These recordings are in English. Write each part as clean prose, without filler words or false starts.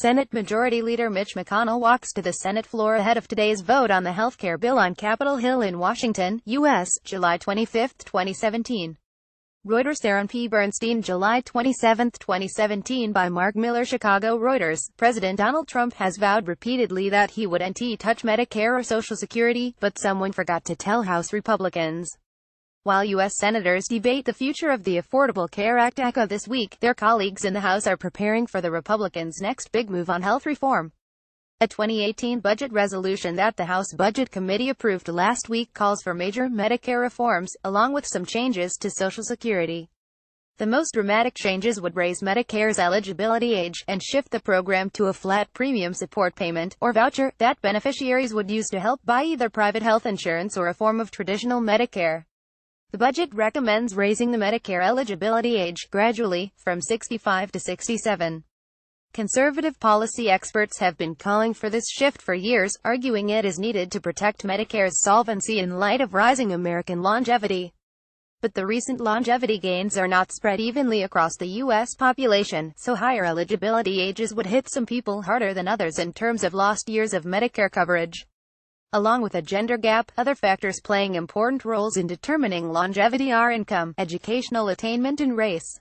Senate Majority Leader Mitch McConnell walks to the Senate floor ahead of today's vote on the healthcare bill on Capitol Hill in Washington, U.S., July 25, 2017. Reuters. Aaron P. Bernstein. July 27, 2017 by Mark Miller. Chicago. Reuters. President Donald Trump has vowed repeatedly that he wouldn't touch Medicare or Social Security, but someone forgot to tell House Republicans. While U.S. Senators debate the future of the Affordable Care Act (ACA) this week, their colleagues in the House are preparing for the Republicans' next big move on health reform. A 2018 budget resolution that the House Budget Committee approved last week calls for major Medicare reforms, along with some changes to Social Security. The most dramatic changes would raise Medicare's eligibility age, and shift the program to a flat premium support payment, or voucher, that beneficiaries would use to help buy either private health insurance or a form of traditional Medicare. The budget recommends raising the Medicare eligibility age, gradually, from 65 to 67. Conservative policy experts have been calling for this shift for years, arguing it is needed to protect Medicare's solvency in light of rising American longevity. But the recent longevity gains are not spread evenly across the U.S. population, so higher eligibility ages would hit some people harder than others in terms of lost years of Medicare coverage. Along with a gender gap, other factors playing important roles in determining longevity are income, educational attainment, and race.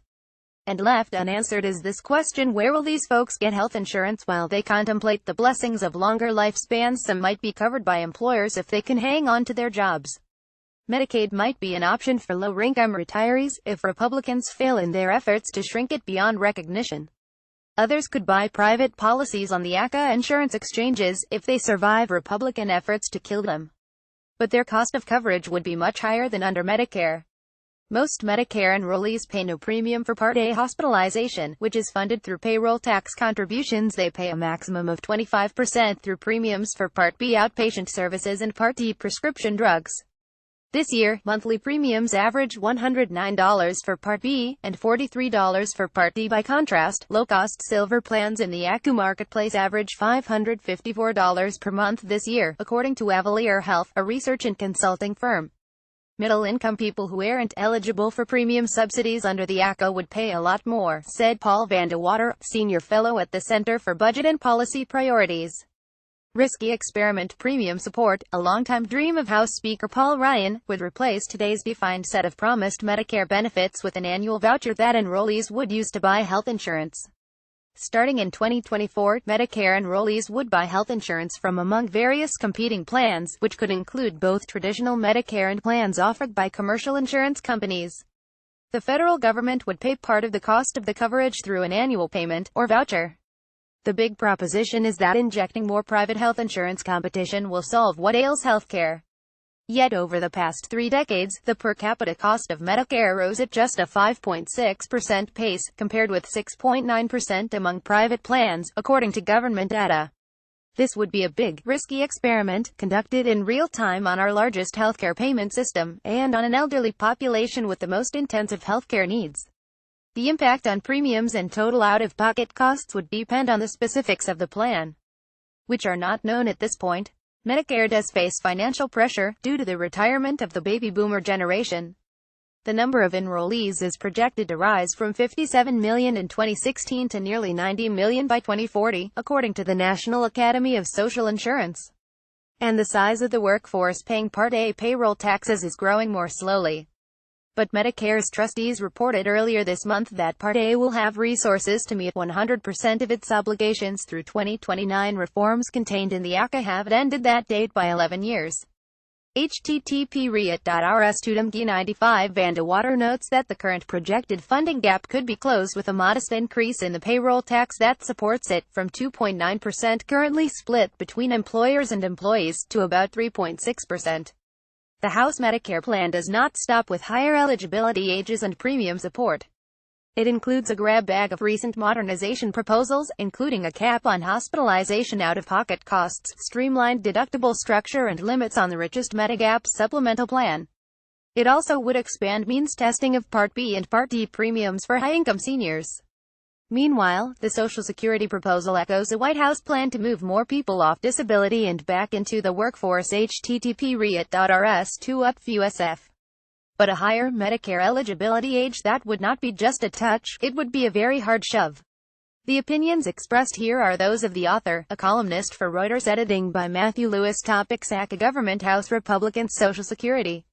And left unanswered is this question: where will these folks get health insurance while they contemplate the blessings of longer lifespans? Some might be covered by employers if they can hang on to their jobs. Medicaid might be an option for low-income retirees, if Republicans fail in their efforts to shrink it beyond recognition. Others could buy private policies on the ACA insurance exchanges, if they survive Republican efforts to kill them. But their cost of coverage would be much higher than under Medicare. Most Medicare enrollees pay no premium for Part A hospitalization, which is funded through payroll tax contributions. They pay a maximum of 25% through premiums for Part B outpatient services and Part D prescription drugs. This year, monthly premiums average $109 for Part B, and $43 for Part D. By contrast, low-cost silver plans in the ACA marketplace average $554 per month this year, according to Avalier Health, a research and consulting firm. Middle-income people who aren't eligible for premium subsidies under the ACA would pay a lot more, said Paul Vandewater, senior fellow at the Center for Budget and Policy Priorities. Risky experiment. Premium support, a longtime dream of House Speaker Paul Ryan, would replace today's defined set of promised Medicare benefits with an annual voucher that enrollees would use to buy health insurance. Starting in 2024, Medicare enrollees would buy health insurance from among various competing plans, which could include both traditional Medicare and plans offered by commercial insurance companies. The federal government would pay part of the cost of the coverage through an annual payment, or voucher. The big proposition is that injecting more private health insurance competition will solve what ails healthcare. Yet over the past 3 decades, the per capita cost of Medicare rose at just a 5.6% pace, compared with 6.9% among private plans, according to government data. This would be a big, risky experiment, conducted in real time on our largest healthcare payment system, and on an elderly population with the most intensive healthcare needs. The impact on premiums and total out-of-pocket costs would depend on the specifics of the plan, which are not known at this point. Medicare does face financial pressure, due to the retirement of the baby boomer generation. The number of enrollees is projected to rise from 57 million in 2016 to nearly 90 million by 2040, according to the National Academy of Social Insurance. And the size of the workforce paying Part A payroll taxes is growing more slowly. But Medicare's trustees reported earlier this month that Part A will have resources to meet 100% of its obligations through 2029. Reforms contained in the ACA have ended that date by 11 years. http://rs.tudumg95 Vandewater notes that the current projected funding gap could be closed with a modest increase in the payroll tax that supports it, from 2.9% currently split between employers and employees, to about 3.6%. The House Medicare plan does not stop with higher eligibility ages and premium support. It includes a grab bag of recent modernization proposals, including a cap on hospitalization out-of-pocket costs, streamlined deductible structure, and limits on the richest Medigap supplemental plan. It also would expand means testing of Part B and Part D premiums for high-income seniors. Meanwhile, the Social Security proposal echoes a White House plan to move more people off disability and back into the workforce. http://rs.2upfusf. But a higher Medicare eligibility age, that would not be just a touch, it would be a very hard shove. The opinions expressed here are those of the author, a columnist for Reuters, editing by Matthew Lewis. Topic: Sack of Government, House Republicans, Social Security.